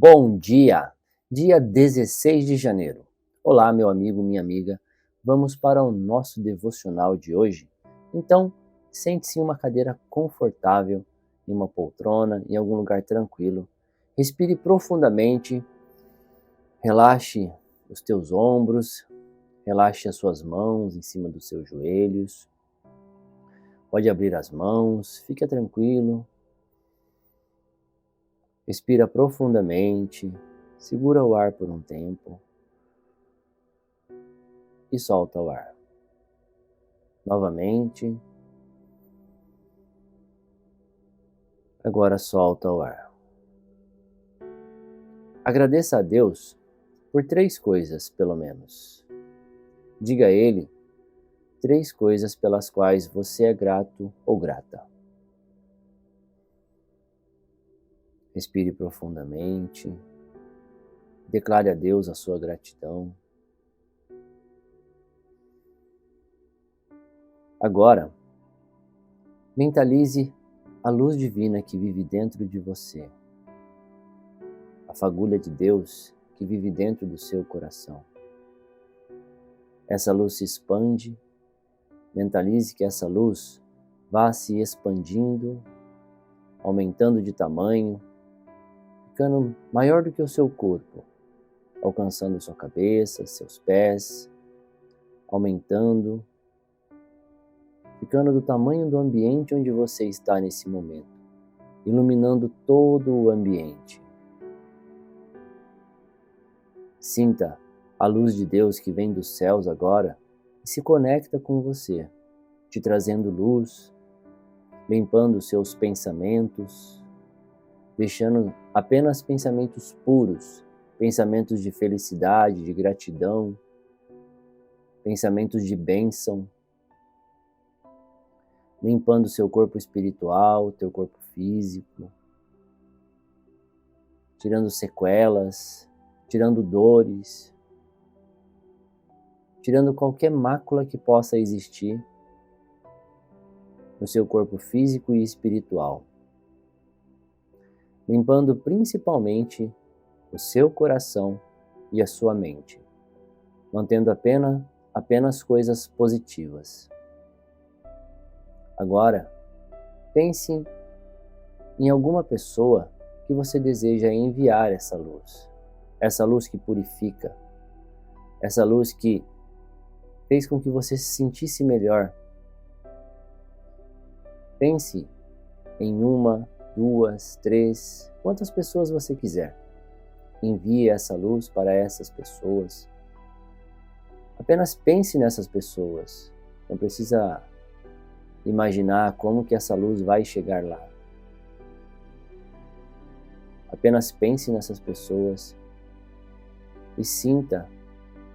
Bom dia! Dia 16 de janeiro. Olá, meu amigo, minha amiga. Vamos para o nosso devocional de hoje? Então, sente-se em uma cadeira confortável, em uma poltrona, em algum lugar tranquilo. Respire profundamente, relaxe os teus ombros, relaxe as suas mãos em cima dos seus joelhos. Pode abrir as mãos, fica tranquilo. Respira profundamente, segura o ar por um tempo e solta o ar. Novamente. Agora solta o ar. Agradeça a Deus por 3 coisas, pelo menos. Diga a Ele 3 coisas pelas quais você é grato ou grata. Respire profundamente. Declare a Deus a sua gratidão. Agora, mentalize a luz divina que vive dentro de você. A fagulha de Deus que vive dentro do seu coração. Essa luz se expande. Mentalize que essa luz vá se expandindo, aumentando de tamanho, ficando maior do que o seu corpo, alcançando sua cabeça, seus pés, aumentando, ficando do tamanho do ambiente onde você está nesse momento, iluminando todo o ambiente. Sinta a luz de Deus que vem dos céus agora e se conecta com você, te trazendo luz, limpando os seus pensamentos, deixando apenas pensamentos puros, pensamentos de felicidade, de gratidão, pensamentos de bênção, limpando seu corpo espiritual, teu corpo físico, tirando sequelas, tirando dores, tirando qualquer mácula que possa existir no seu corpo físico e espiritual, limpando principalmente o seu coração e a sua mente, mantendo apenas coisas positivas. Agora, pense em alguma pessoa que você deseja enviar essa luz que purifica, essa luz que fez com que você se sentisse melhor. Pense em 1, 2, 3, quantas pessoas você quiser. Envie essa luz para essas pessoas. Apenas pense nessas pessoas. Não precisa imaginar como que essa luz vai chegar lá. Apenas pense nessas pessoas e sinta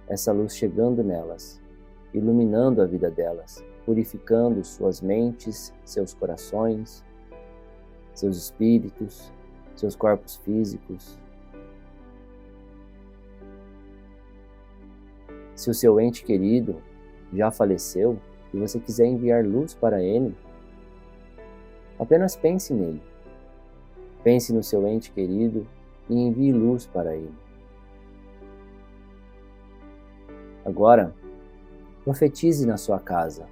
essa luz chegando nelas, iluminando a vida delas, purificando suas mentes, seus corações, seus espíritos, seus corpos físicos. Se o seu ente querido já faleceu e você quiser enviar luz para ele, apenas pense nele. Pense no seu ente querido e envie luz para ele. Agora, profetize na sua casa,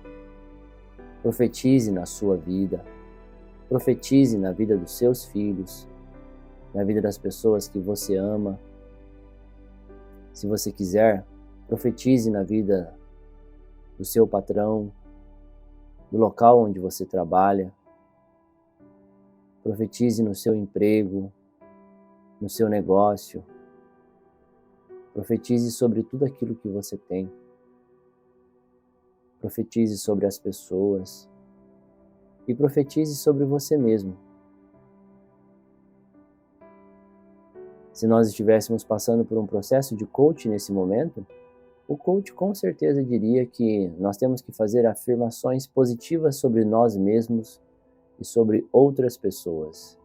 profetize na sua vida, profetize na vida dos seus filhos, na vida das pessoas que você ama. Se você quiser, profetize na vida do seu patrão, do local onde você trabalha. Profetize no seu emprego, no seu negócio. Profetize sobre tudo aquilo que você tem. Profetize sobre as pessoas. E profetize sobre você mesmo. Se nós estivéssemos passando por um processo de coach nesse momento, o coach com certeza diria que nós temos que fazer afirmações positivas sobre nós mesmos e sobre outras pessoas.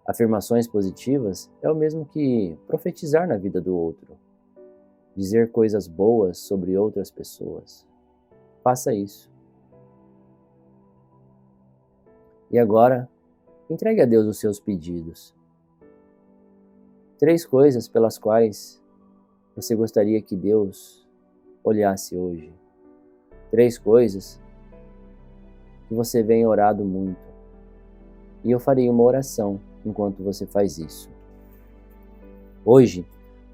Afirmações positivas é o mesmo que profetizar na vida do outro, dizer coisas boas sobre outras pessoas. Faça isso. E agora, Entregue a Deus os seus pedidos. 3 coisas pelas quais você gostaria que Deus olhasse hoje. 3 coisas que você vem orado muito. E eu farei uma oração enquanto você faz isso. Hoje,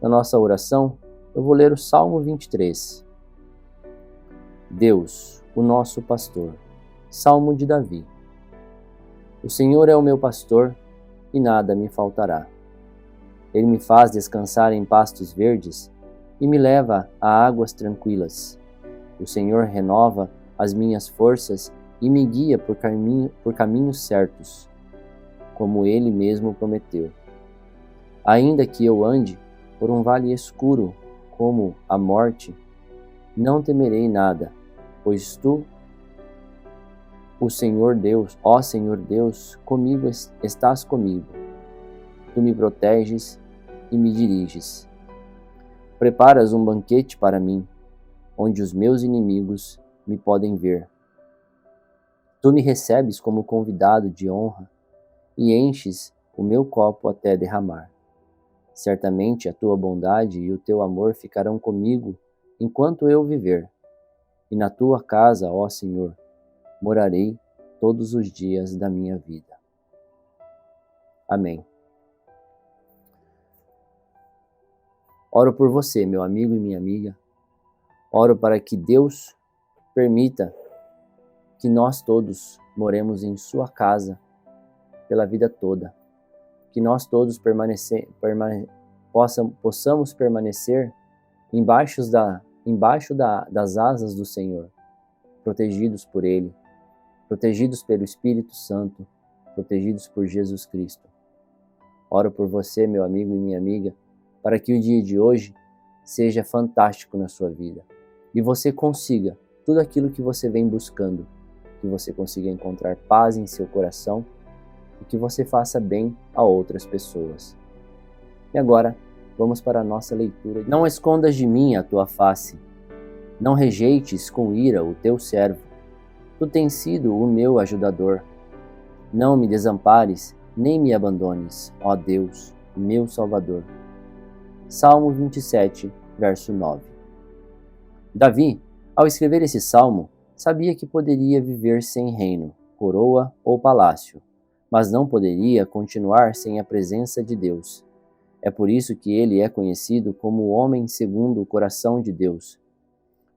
na nossa oração, eu vou ler o Salmo 23. Deus, o nosso pastor. Salmo de Davi. O Senhor é o meu pastor e nada me faltará. Ele me faz descansar em pastos verdes e me leva a águas tranquilas. O Senhor renova as minhas forças e me guia por caminhos certos, como Ele mesmo prometeu. Ainda que eu ande por um vale escuro, como a morte, não temerei nada, pois Tu, o Senhor Deus, ó Senhor Deus, comigo estás comigo. Tu me proteges e me diriges. Preparas um banquete para mim, onde os meus inimigos me podem ver. Tu me recebes como convidado de honra e enches o meu copo até derramar. Certamente a tua bondade e o teu amor ficarão comigo enquanto eu viver. E na tua casa, ó Senhor, morarei todos os dias da minha vida. Amém. Oro por você, meu amigo e minha amiga. Oro para que Deus permita que nós todos moremos em sua casa pela vida toda. Que nós todos possamos permanecer embaixo das asas do Senhor, protegidos por Ele, protegidos pelo Espírito Santo, protegidos por Jesus Cristo. Oro por você, meu amigo e minha amiga, para que o dia de hoje seja fantástico na sua vida e você consiga tudo aquilo que você vem buscando, que você consiga encontrar paz em seu coração e que você faça bem a outras pessoas. E agora, vamos para a nossa leitura. Não escondas de mim a tua face, não rejeites com ira o teu servo. Tu tens sido o meu ajudador. Não me desampares, nem me abandones, ó Deus, meu Salvador. Salmo 27, verso 9. Davi, ao escrever esse salmo, sabia que poderia viver sem reino, coroa ou palácio, mas não poderia continuar sem a presença de Deus. É por isso que ele é conhecido como o homem segundo o coração de Deus,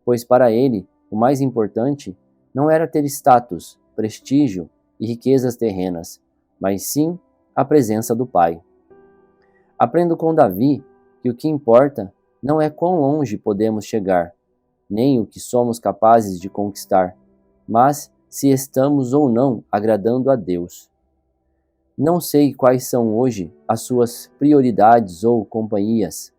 pois para ele o mais importante não era ter status, prestígio e riquezas terrenas, mas sim a presença do Pai. Aprendo com Davi que o que importa não é quão longe podemos chegar, nem o que somos capazes de conquistar, mas se estamos ou não agradando a Deus. Não sei quais são hoje as suas prioridades ou companhias,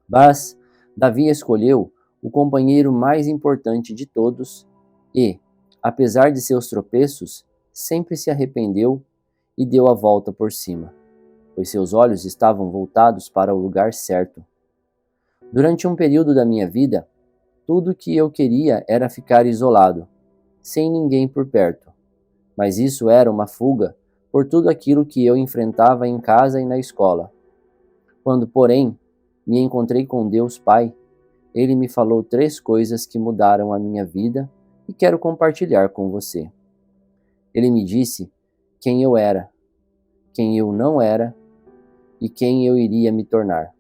mas Davi escolheu o companheiro mais importante de todos e, apesar de seus tropeços, sempre se arrependeu e deu a volta por cima, pois seus olhos estavam voltados para o lugar certo. Durante um período da minha vida, tudo o que eu queria era ficar isolado, sem ninguém por perto, mas isso era uma fuga por tudo aquilo que eu enfrentava em casa e na escola. Quando, porém, me encontrei com Deus Pai, Ele me falou 3 coisas que mudaram a minha vida e quero compartilhar com você. Ele me disse quem eu era, quem eu não era e quem eu iria me tornar.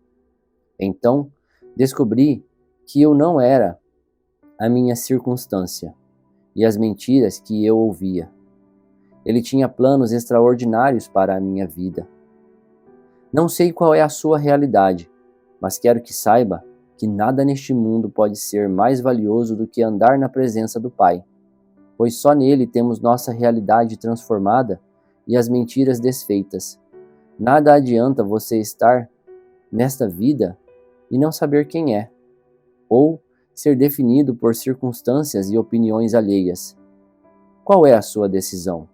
Então, descobri que eu não era a minha circunstância e as mentiras que eu ouvia. Ele tinha planos extraordinários para a minha vida. Não sei qual é a sua realidade, mas quero que saiba que nada neste mundo pode ser mais valioso do que andar na presença do Pai, pois só nele temos nossa realidade transformada e as mentiras desfeitas. Nada adianta você estar nesta vida e não saber quem é, ou ser definido por circunstâncias e opiniões alheias. Qual é a sua decisão?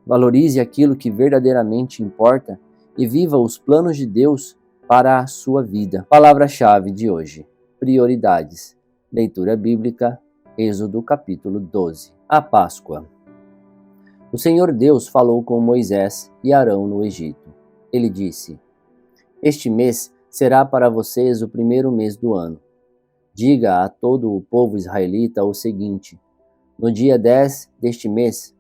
Valorize aquilo que verdadeiramente importa e viva os planos de Deus para a sua vida. Palavra-chave de hoje: prioridades. Leitura bíblica, Êxodo capítulo 12. A Páscoa. O Senhor Deus falou com Moisés e Arão no Egito. Ele disse: Este mês será para vocês o primeiro mês do ano. Diga a todo o povo israelita o seguinte: no dia 10 deste mês,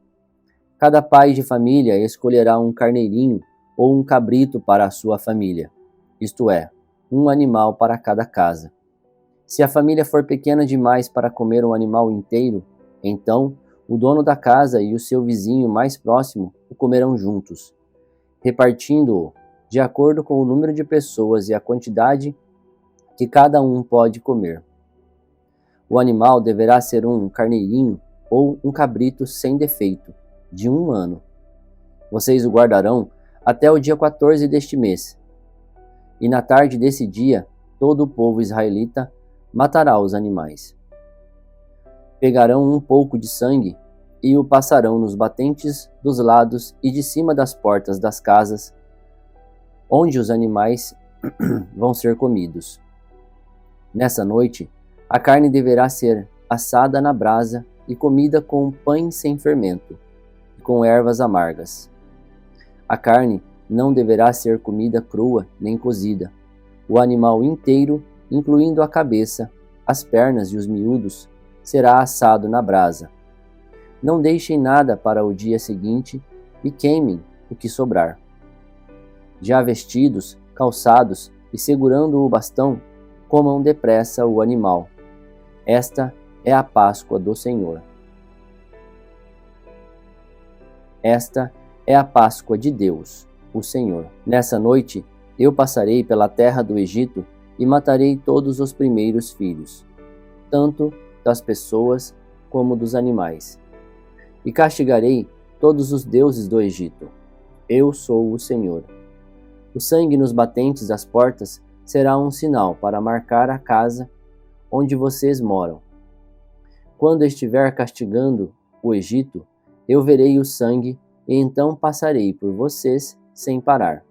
cada pai de família escolherá um carneirinho ou um cabrito para a sua família, isto é, um animal para cada casa. Se a família for pequena demais para comer um animal inteiro, então o dono da casa e o seu vizinho mais próximo o comerão juntos, repartindo-o de acordo com o número de pessoas e a quantidade que cada um pode comer. O animal deverá ser um carneirinho ou um cabrito sem defeito, de 1 ano. Vocês o guardarão até o dia 14 deste mês. E na tarde desse dia, todo o povo israelita matará os animais. Pegarão um pouco de sangue e o passarão nos batentes dos lados e de cima das portas das casas, onde os animais vão ser comidos. Nessa noite, a carne deverá ser assada na brasa e comida com pães sem fermento e com ervas amargas. A carne não deverá ser comida crua nem cozida. O animal inteiro, incluindo a cabeça, as pernas e os miúdos, será assado na brasa. Não deixem nada para o dia seguinte e queimem o que sobrar. Já vestidos, calçados e segurando o bastão, comam depressa o animal. Esta é a Páscoa do Senhor. Esta é a Páscoa de Deus, o Senhor. Nessa noite eu passarei pela terra do Egito e matarei todos os primeiros filhos, tanto das pessoas como dos animais. E castigarei todos os deuses do Egito. Eu sou o Senhor. O sangue nos batentes das portas será um sinal para marcar a casa onde vocês moram. Quando estiver castigando o Egito, eu verei o sangue e então passarei por vocês sem parar,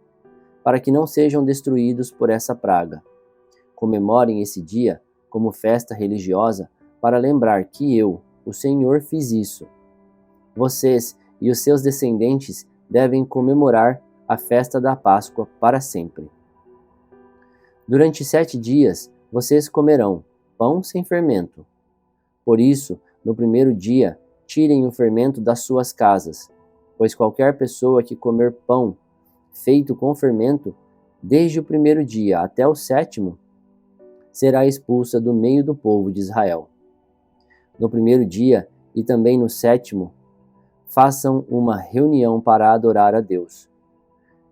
para que não sejam destruídos por essa praga. Comemorem esse dia como festa religiosa para lembrar que eu, o Senhor, fiz isso. Vocês e os seus descendentes devem comemorar a festa da Páscoa para sempre. Durante 7 dias vocês comerão pão sem fermento. Por isso, no primeiro dia, tirem o fermento das suas casas, pois qualquer pessoa que comer pão feito com fermento, desde o primeiro dia até o 7º, será expulsa do meio do povo de Israel. No primeiro dia e também no 7º, façam uma reunião para adorar a Deus.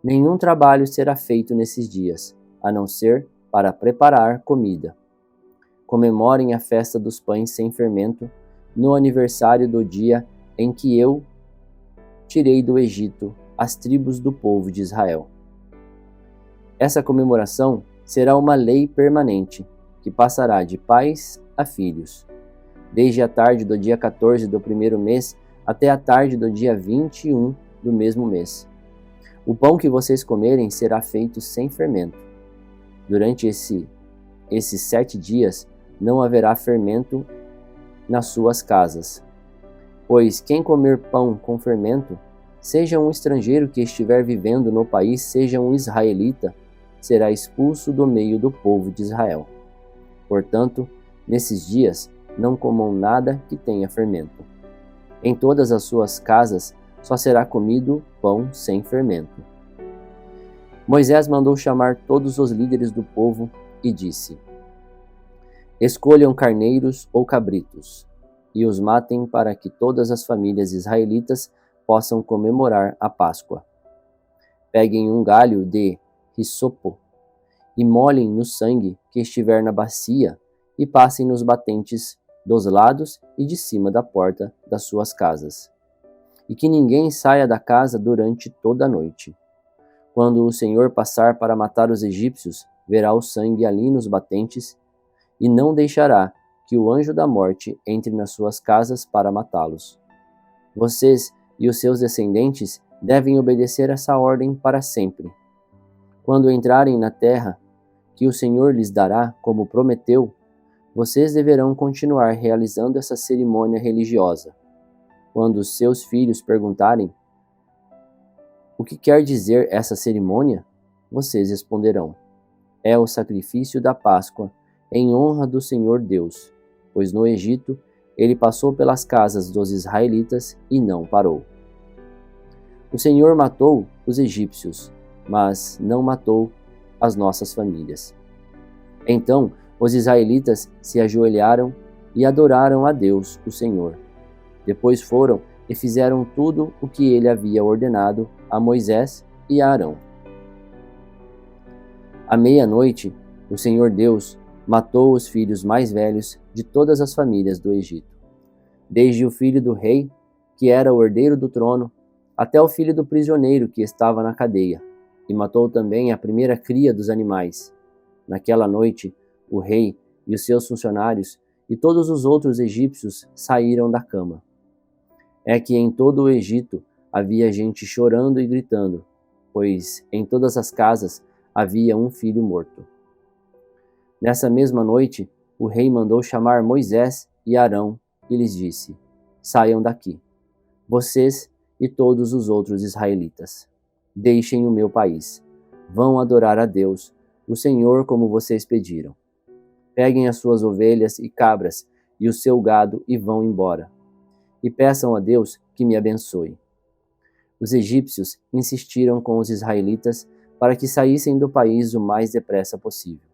Nenhum trabalho será feito nesses dias, a não ser para preparar comida. Comemorem a festa dos pães sem fermento no aniversário do dia em que eu tirei do Egito as tribos do povo de Israel. Essa comemoração será uma lei permanente, que passará de pais a filhos, desde a tarde do dia 14 do primeiro mês até a tarde do dia 21 do mesmo mês. O pão que vocês comerem será feito sem fermento. Durante esses 7 dias não haverá fermento nas suas casas, pois quem comer pão com fermento, seja um estrangeiro que estiver vivendo no país, seja um israelita, será expulso do meio do povo de Israel. Portanto, nesses dias não comam nada que tenha fermento. Em todas as suas casas só será comido pão sem fermento. Moisés mandou chamar todos os líderes do povo e disse: Escolham carneiros ou cabritos, e os matem para que todas as famílias israelitas possam comemorar a Páscoa. Peguem um galho de hisopo e molhem no sangue que estiver na bacia e passem nos batentes dos lados e de cima da porta das suas casas. E que ninguém saia da casa durante toda a noite. Quando o Senhor passar para matar os egípcios, verá o sangue ali nos batentes e não deixará que o anjo da morte entre nas suas casas para matá-los. Vocês e os seus descendentes devem obedecer essa ordem para sempre. Quando entrarem na terra que o Senhor lhes dará, como prometeu, vocês deverão continuar realizando essa cerimônia religiosa. Quando seus filhos perguntarem o que quer dizer essa cerimônia, vocês responderão: é o sacrifício da Páscoa em honra do Senhor Deus, pois no Egito ele passou pelas casas dos israelitas e não parou. O Senhor matou os egípcios, mas não matou as nossas famílias. Então os israelitas se ajoelharam e adoraram a Deus, o Senhor. Depois foram e fizeram tudo o que ele havia ordenado a Moisés e a Arão. À meia-noite, o Senhor Deus matou os filhos mais velhos de todas as famílias do Egito, desde o filho do rei, que era o herdeiro do trono, até o filho do prisioneiro que estava na cadeia, e matou também a primeira cria dos animais. Naquela noite, o rei e os seus funcionários e todos os outros egípcios saíram da cama. É que em todo o Egito havia gente chorando e gritando, pois em todas as casas havia um filho morto. Nessa mesma noite, o rei mandou chamar Moisés e Arão e lhes disse: saiam daqui, vocês e todos os outros israelitas. Deixem o meu país. Vão adorar a Deus, o Senhor, como vocês pediram. Peguem as suas ovelhas e cabras e o seu gado e vão embora. E peçam a Deus que me abençoe. Os egípcios insistiram com os israelitas para que saíssem do país o mais depressa possível.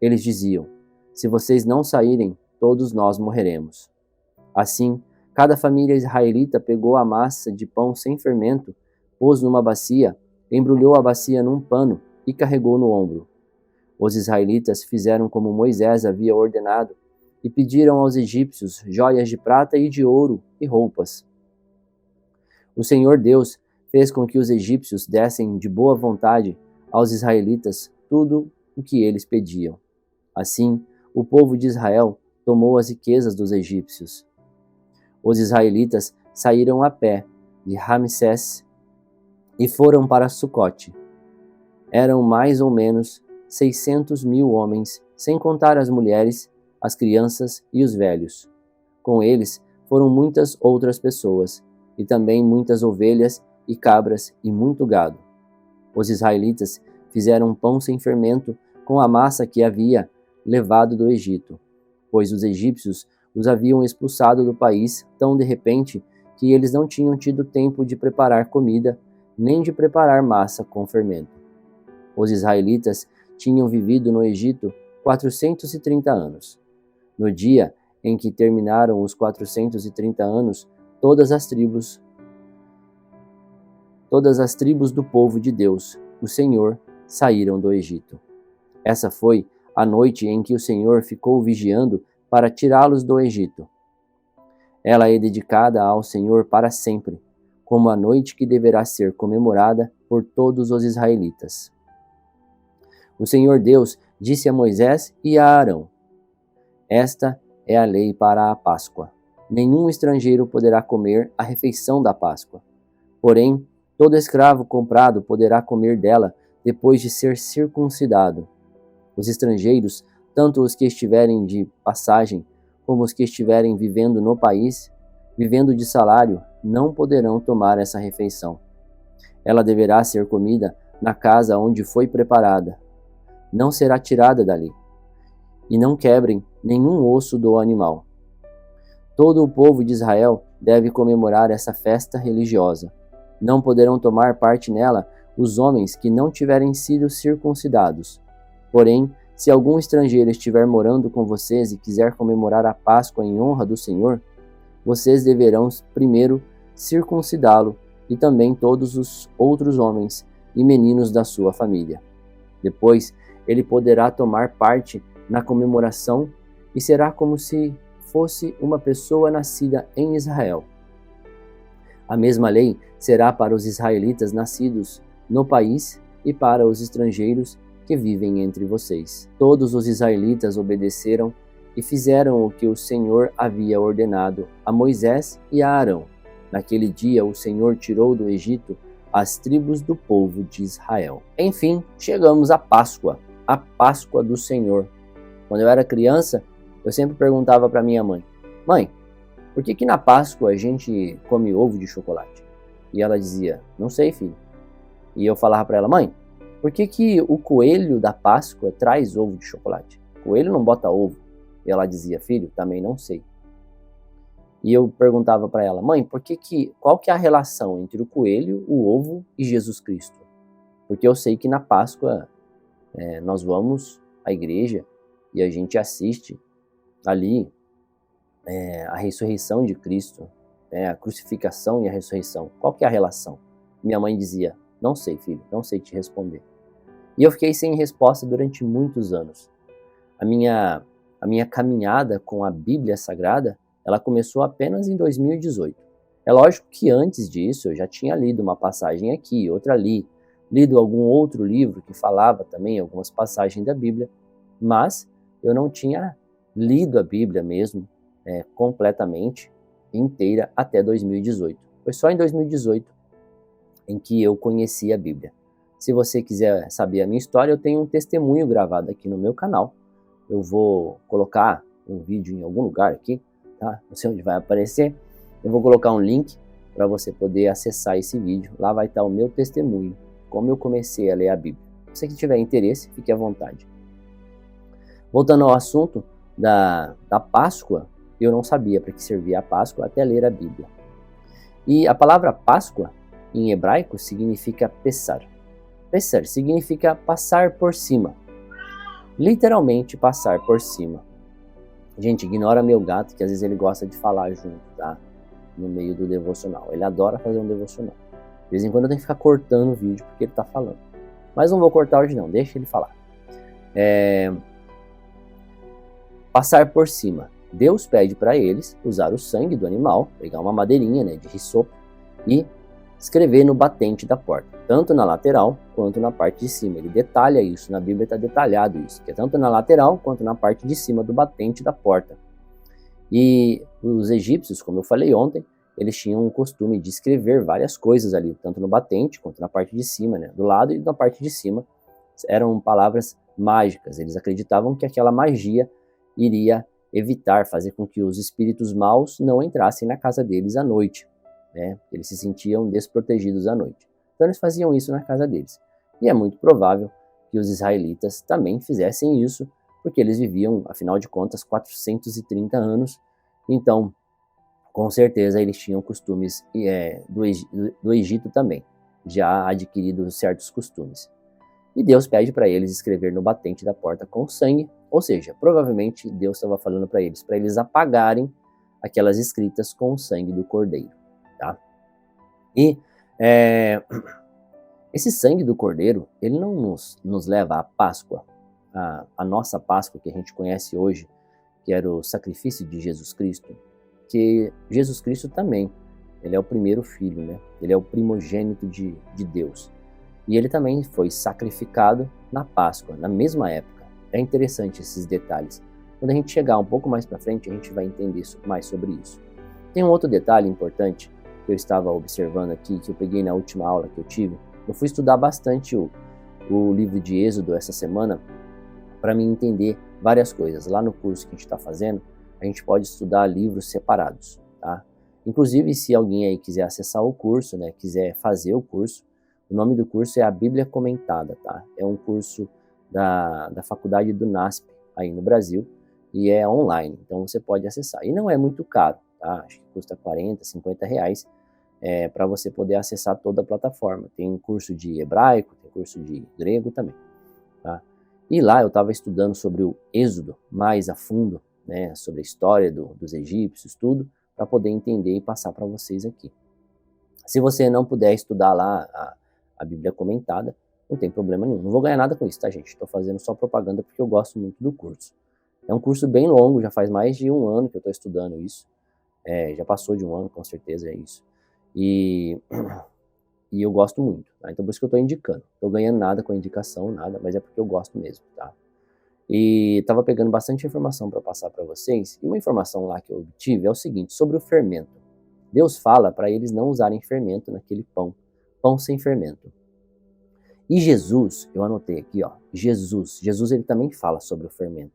Eles diziam: se vocês não saírem, todos nós morreremos. Assim, cada família israelita pegou a massa de pão sem fermento, pôs numa bacia, embrulhou a bacia num pano e carregou no ombro. Os israelitas fizeram como Moisés havia ordenado e pediram aos egípcios joias de prata e de ouro e roupas. O Senhor Deus fez com que os egípcios dessem de boa vontade aos israelitas tudo o que eles pediam. Assim, o povo de Israel tomou as riquezas dos egípcios. Os israelitas saíram a pé de Ramsés e foram para Sucote. Eram mais ou menos 600.000 homens, sem contar as mulheres, as crianças e os velhos. Com eles foram muitas outras pessoas, e também muitas ovelhas e cabras e muito gado. Os israelitas fizeram pão sem fermento com a massa que havia levado do Egito, pois os egípcios os haviam expulsado do país tão de repente que eles não tinham tido tempo de preparar comida, nem de preparar massa com fermento. Os israelitas tinham vivido no Egito 430 anos. No dia em que terminaram os 430 anos, todas as tribos do povo de Deus, o Senhor, saíram do Egito. Essa foi a noite em que o Senhor ficou vigiando para tirá-los do Egito. Ela é dedicada ao Senhor para sempre, como a noite que deverá ser comemorada por todos os israelitas. O Senhor Deus disse a Moisés e a Arão: esta é a lei para a Páscoa. Nenhum estrangeiro poderá comer a refeição da Páscoa. Porém, todo escravo comprado poderá comer dela depois de ser circuncidado. Os estrangeiros, tanto os que estiverem de passagem como os que estiverem vivendo no país, vivendo de salário, não poderão tomar essa refeição. Ela deverá ser comida na casa onde foi preparada. Não será tirada dali. E não quebrem nenhum osso do animal. Todo o povo de Israel deve comemorar essa festa religiosa. Não poderão tomar parte nela os homens que não tiverem sido circuncidados. Porém, se algum estrangeiro estiver morando com vocês e quiser comemorar a Páscoa em honra do Senhor, vocês deverão primeiro circuncidá-lo e também todos os outros homens e meninos da sua família. Depois, ele poderá tomar parte na comemoração e será como se fosse uma pessoa nascida em Israel. A mesma lei será para os israelitas nascidos no país e para os estrangeiros que vivem entre vocês. Todos os israelitas obedeceram e fizeram o que o Senhor havia ordenado a Moisés e a Arão. Naquele dia o Senhor tirou do Egito as tribos do povo de Israel. Enfim, chegamos à Páscoa, a Páscoa do Senhor. Quando eu era criança, eu sempre perguntava para minha mãe: mãe, por que que na Páscoa a gente come ovo de chocolate? E ela dizia, não sei, filho. E eu falava para ela, mãe, por que que o coelho da Páscoa traz ovo de chocolate? O coelho não bota ovo. E ela dizia, filho, também não sei. E eu perguntava para ela, mãe, qual que é a relação entre o coelho, o ovo e Jesus Cristo? Porque eu sei que na Páscoa nós vamos à igreja e a gente assiste ali a ressurreição de Cristo, a crucificação e a ressurreição. Qual que é a relação? Minha mãe dizia, não sei, filho, não sei te responder. E eu fiquei sem resposta durante muitos anos. A minha caminhada com a Bíblia Sagrada, ela começou apenas em 2018. É lógico que antes disso eu já tinha lido uma passagem aqui, outra ali, lido algum outro livro que falava também algumas passagens da Bíblia, mas eu não tinha lido a Bíblia mesmo completamente, inteira, até 2018. Foi só em 2018 em que eu conheci a Bíblia. Se você quiser saber a minha história, eu tenho um testemunho gravado aqui no meu canal. Eu vou colocar um vídeo em algum lugar aqui, tá? Não sei onde vai aparecer. Eu vou colocar um link para você poder acessar esse vídeo. Lá vai estar o meu testemunho, como eu comecei a ler a Bíblia. Se você que tiver interesse, fique à vontade. Voltando ao assunto da Páscoa, eu não sabia para que servia a Páscoa até ler a Bíblia. E a palavra Páscoa, em hebraico, significa Pessar. Pessar significa passar por cima. Literalmente passar por cima. Gente, ignora meu gato, que às vezes ele gosta de falar junto, tá? No meio do devocional. Ele adora fazer um devocional. De vez em quando eu tenho que ficar cortando o vídeo porque ele tá falando. Mas não vou cortar hoje não, deixa ele falar. Passar por cima. Deus pede para eles usar o sangue do animal, pegar uma madeirinha, de hisopo, e escrever no batente da porta, tanto na lateral quanto na parte de cima. Ele detalha isso, na Bíblia está detalhado isso, que é tanto na lateral quanto na parte de cima do batente da porta. E os egípcios, como eu falei ontem, eles tinham o costume de escrever várias coisas ali, tanto no batente quanto na parte de cima, do lado e na parte de cima. Eram palavras mágicas, eles acreditavam que aquela magia iria evitar, fazer com que os espíritos maus não entrassem na casa deles à noite. Eles se sentiam desprotegidos à noite. Então eles faziam isso na casa deles. E é muito provável que os israelitas também fizessem isso, porque eles viviam, afinal de contas, 430 anos. Então, com certeza, eles tinham costumes do Egito também, já adquiridos certos costumes. E Deus pede para eles escrever no batente da porta com sangue, ou seja, provavelmente Deus estava falando para eles apagarem aquelas escritas com o sangue do cordeiro. Tá? E esse sangue do cordeiro, ele não nos leva à Páscoa, a nossa Páscoa que a gente conhece hoje, que era o sacrifício de Jesus Cristo, que Jesus Cristo também, ele é o primeiro filho, ele é o primogênito de Deus. E ele também foi sacrificado na Páscoa, na mesma época. É interessante esses detalhes. Quando a gente chegar um pouco mais para frente, a gente vai entender mais sobre isso. Tem um outro detalhe importante que eu estava observando aqui, que eu peguei na última aula que eu tive. Eu fui estudar bastante o livro de Êxodo essa semana para me entender várias coisas. Lá no curso que a gente está fazendo, a gente pode estudar livros separados, tá? Inclusive, se alguém aí quiser acessar o curso, quiser fazer o curso, o nome do curso é a Bíblia Comentada, tá? É um curso da faculdade do NASP, aí no Brasil, e é online, então você pode acessar. E não é muito caro, tá? Acho que custa 40, 50 reais para você poder acessar toda a plataforma. Tem curso de hebraico, tem curso de grego também, tá? E lá eu estava estudando sobre o Êxodo mais a fundo, sobre a história dos egípcios, tudo, para poder entender e passar para vocês aqui. Se você não puder estudar lá a Bíblia Comentada, não tem problema nenhum. Não vou ganhar nada com isso, tá, gente? Estou fazendo só propaganda porque eu gosto muito do curso. É um curso bem longo, já faz mais de 1 ano que eu estou estudando isso. Já passou de 1 ano, com certeza é isso. E eu gosto muito, tá? Então por isso que eu estou indicando. Estou ganhando nada com a indicação, nada, mas é porque eu gosto mesmo, tá? E estava pegando bastante informação para passar para vocês. E uma informação lá que eu obtive é o seguinte, sobre o fermento. Deus fala para eles não usarem fermento naquele pão sem fermento. E Jesus, eu anotei aqui, Jesus ele também fala sobre o fermento.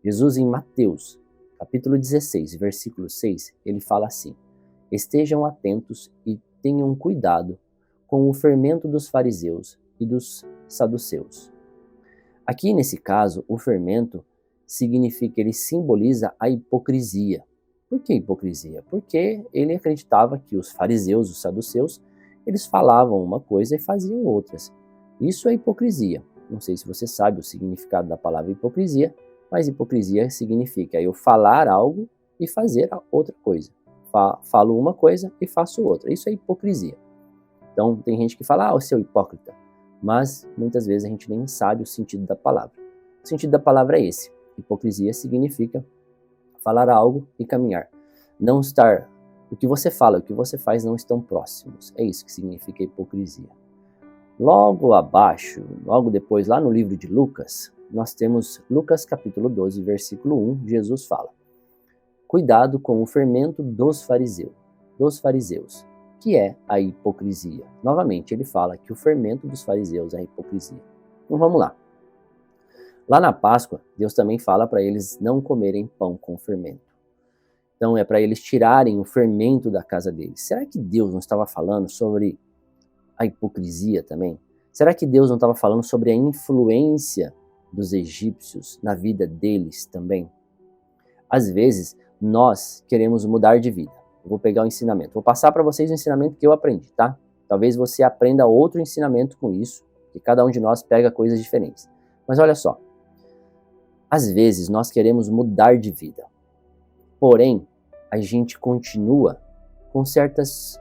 Jesus em Mateus, capítulo 16, versículo 6, ele fala assim: estejam atentos e tenham cuidado com o fermento dos fariseus e dos saduceus. Aqui, nesse caso, o fermento ele simboliza a hipocrisia. Por que hipocrisia? Porque ele acreditava que os fariseus, os saduceus, eles falavam uma coisa e faziam outras. Isso é hipocrisia. Não sei se você sabe o significado da palavra hipocrisia, mas hipocrisia significa eu falar algo e fazer outra coisa. Falo uma coisa e faço outra. Isso é hipocrisia. Então, tem gente que fala, o seu hipócrita. Mas, muitas vezes, a gente nem sabe o sentido da palavra. O sentido da palavra é esse. Hipocrisia significa falar algo e caminhar. Não estar... O que você fala e o que você faz não estão próximos. É isso que significa hipocrisia. Logo abaixo, logo depois, lá no livro de Lucas, nós temos Lucas capítulo 12, versículo 1, Jesus fala: cuidado com o fermento dos fariseus, que é a hipocrisia. Novamente, ele fala que o fermento dos fariseus é a hipocrisia. Então vamos lá. Lá na Páscoa, Deus também fala para eles não comerem pão com fermento. Então é para eles tirarem o fermento da casa deles. Será que Deus não estava falando sobre a hipocrisia também? Será que Deus não estava falando sobre a influência dos egípcios na vida deles também? Às vezes, nós queremos mudar de vida. Eu vou pegar o ensinamento. Vou passar para vocês o ensinamento que eu aprendi, tá? Talvez você aprenda outro ensinamento com isso, que cada um de nós pega coisas diferentes. Mas olha só. Às vezes, nós queremos mudar de vida. Porém, a gente continua com certas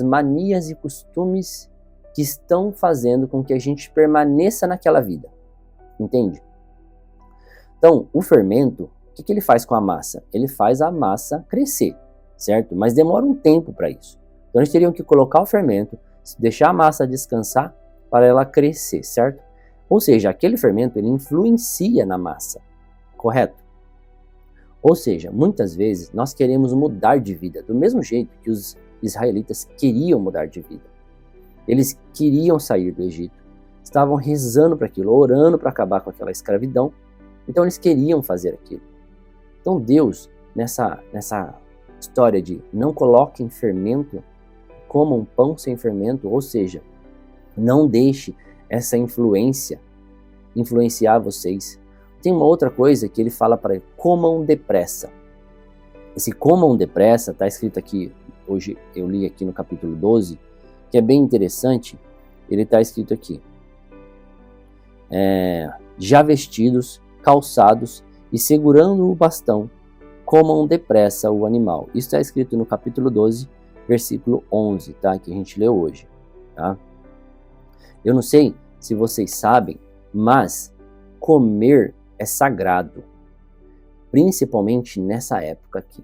manias e costumes que estão fazendo com que a gente permaneça naquela vida. Entende? Então, o fermento, o que ele faz com a massa? Ele faz a massa crescer, certo? Mas demora um tempo para isso. Então, eles teriam que colocar o fermento, deixar a massa descansar para ela crescer, certo? Ou seja, aquele fermento, ele influencia na massa, correto? Ou seja, muitas vezes nós queremos mudar de vida, do mesmo jeito que os israelitas queriam mudar de vida. Eles queriam sair do Egito, estavam rezando para aquilo, orando para acabar com aquela escravidão, então eles queriam fazer aquilo. Então Deus, nessa história de não coloquem fermento, comam pão sem fermento, ou seja, não deixe essa influência influenciar vocês. Tem uma outra coisa que ele fala para ele: comam depressa. Esse comam depressa está escrito aqui, hoje eu li aqui no capítulo 12, que é bem interessante. Ele está escrito aqui: já vestidos, calçados e segurando o bastão, comam depressa o animal. Isso está escrito no capítulo 12, versículo 11, tá? Que a gente leu hoje, tá? Eu não sei se vocês sabem, mas comer é sagrado, principalmente nessa época aqui.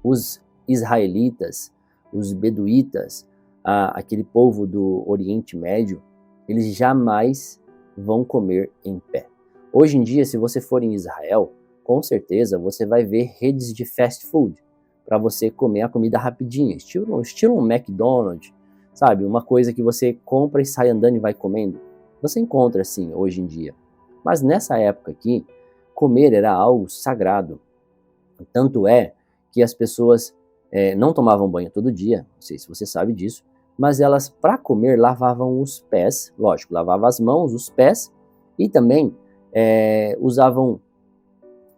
Os israelitas, os beduítas, aquele povo do Oriente Médio, eles jamais vão comer em pé. Hoje em dia, se você for em Israel, com certeza você vai ver redes de fast food para você comer a comida rapidinha, estilo um McDonald's, sabe? Uma coisa que você compra e sai andando e vai comendo. Você encontra assim hoje em dia. Mas nessa época aqui, comer era algo sagrado. Tanto é que as pessoas não tomavam banho todo dia, não sei se você sabe disso, mas elas, para comer, lavavam os pés, lógico, lavavam as mãos, os pés, e também usavam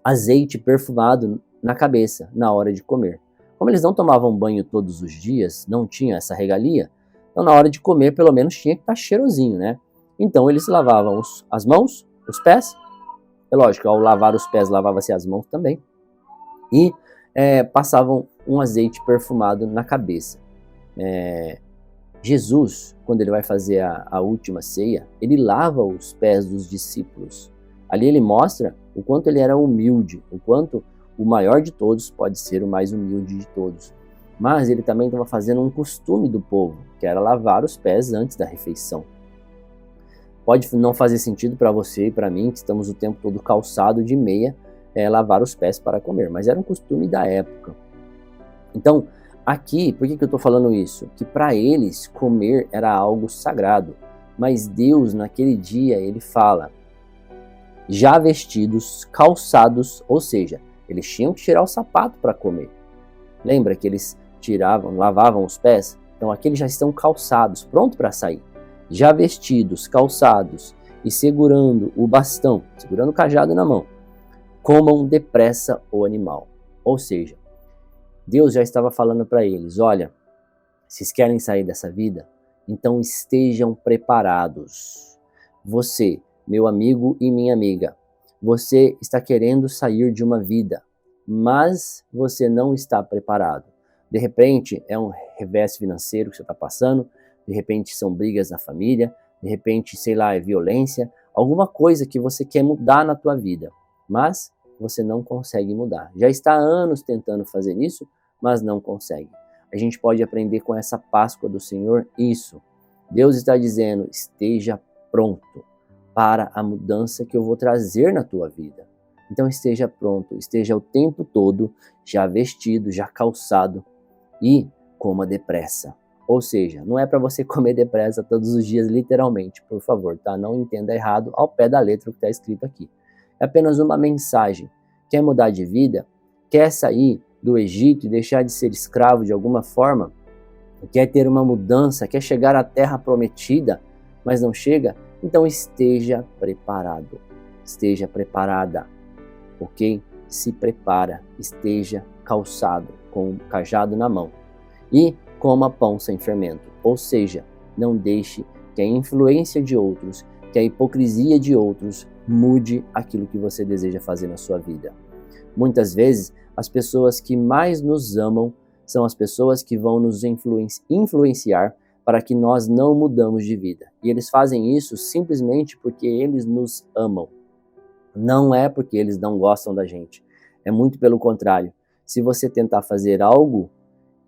azeite perfumado na cabeça na hora de comer. Como eles não tomavam banho todos os dias, não tinha essa regalia, então na hora de comer pelo menos tinha que estar cheirosinho, né? Então eles lavavam as mãos, os pés, é lógico, ao lavar os pés lavava-se as mãos também, e passavam um azeite perfumado na cabeça. Jesus, quando ele vai fazer a última ceia, ele lava os pés dos discípulos. Ali ele mostra o quanto ele era humilde, o quanto o maior de todos pode ser o mais humilde de todos. Mas ele também estava fazendo um costume do povo, que era lavar os pés antes da refeição. Pode não fazer sentido para você e para mim, que estamos o tempo todo calçado de meia, lavar os pés para comer, mas era um costume da época. Então, aqui, por que eu estou falando isso? Que para eles comer era algo sagrado, mas Deus naquele dia ele fala: já vestidos, calçados, ou seja, Eles tinham que tirar o sapato para comer. Lembra que eles lavavam os pés? Então aqueles já estão calçados, prontos para sair. Já vestidos, calçados e segurando o bastão, segurando o cajado na mão, comam depressa o animal. Ou seja, Deus já estava falando para eles, olha, vocês querem sair dessa vida? Então estejam preparados. Você, meu amigo e minha amiga, você está querendo sair de uma vida, mas você não está preparado. De repente é um revés financeiro que você está passando, de repente são brigas na família, de repente, sei lá, é violência, alguma coisa que você quer mudar na tua vida, mas você não consegue mudar. Já está há anos tentando fazer isso, mas não consegue. A gente pode aprender com essa Páscoa do Senhor isso. Deus está dizendo, esteja pronto para a mudança que eu vou trazer na tua vida. Então esteja pronto, esteja o tempo todo já vestido, já calçado e coma depressa. Ou seja, não é para você comer depressa todos os dias, literalmente, por favor, tá? Não entenda errado ao pé da letra o que está escrito aqui. É apenas uma mensagem. Quer mudar de vida? Quer sair do Egito e deixar de ser escravo de alguma forma? Quer ter uma mudança? Quer chegar à terra prometida, mas não chega? Então esteja preparado. Esteja preparada, ok? Se prepara, esteja calçado, com o cajado na mão. E coma pão sem fermento, ou seja, não deixe que a influência de outros, que a hipocrisia de outros mude aquilo que você deseja fazer na sua vida. Muitas vezes, as pessoas que mais nos amam são as pessoas que vão nos influenciar para que nós não mudamos de vida. E eles fazem isso simplesmente porque eles nos amam. Não é porque eles não gostam da gente. É muito pelo contrário. Se você tentar fazer algo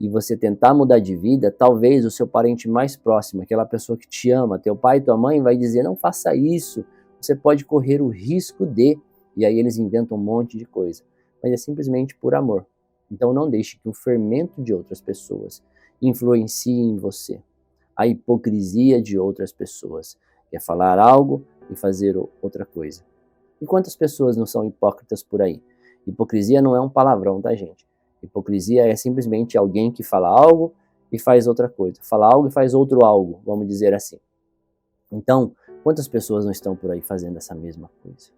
e você tentar mudar de vida, talvez o seu parente mais próximo, aquela pessoa que te ama, teu pai e tua mãe, vai dizer, não faça isso, você pode correr o risco de... E aí eles inventam um monte de coisa. Mas é simplesmente por amor. Então não deixe que o fermento de outras pessoas influencie em você. A hipocrisia de outras pessoas. Quer falar algo e fazer outra coisa. E quantas pessoas não são hipócritas por aí? Hipocrisia não é um palavrão, tá, gente? Hipocrisia é simplesmente alguém que fala algo e faz outra coisa. Fala algo e faz outro algo, vamos dizer assim. Então, quantas pessoas não estão por aí fazendo essa mesma coisa?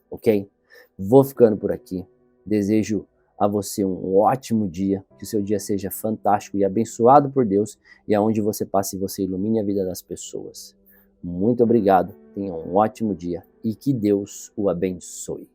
Ok? Vou ficando por aqui. Desejo a você um ótimo dia, que o seu dia seja fantástico e abençoado por Deus e aonde você passe você ilumine a vida das pessoas. Muito obrigado, tenha um ótimo dia e que Deus o abençoe.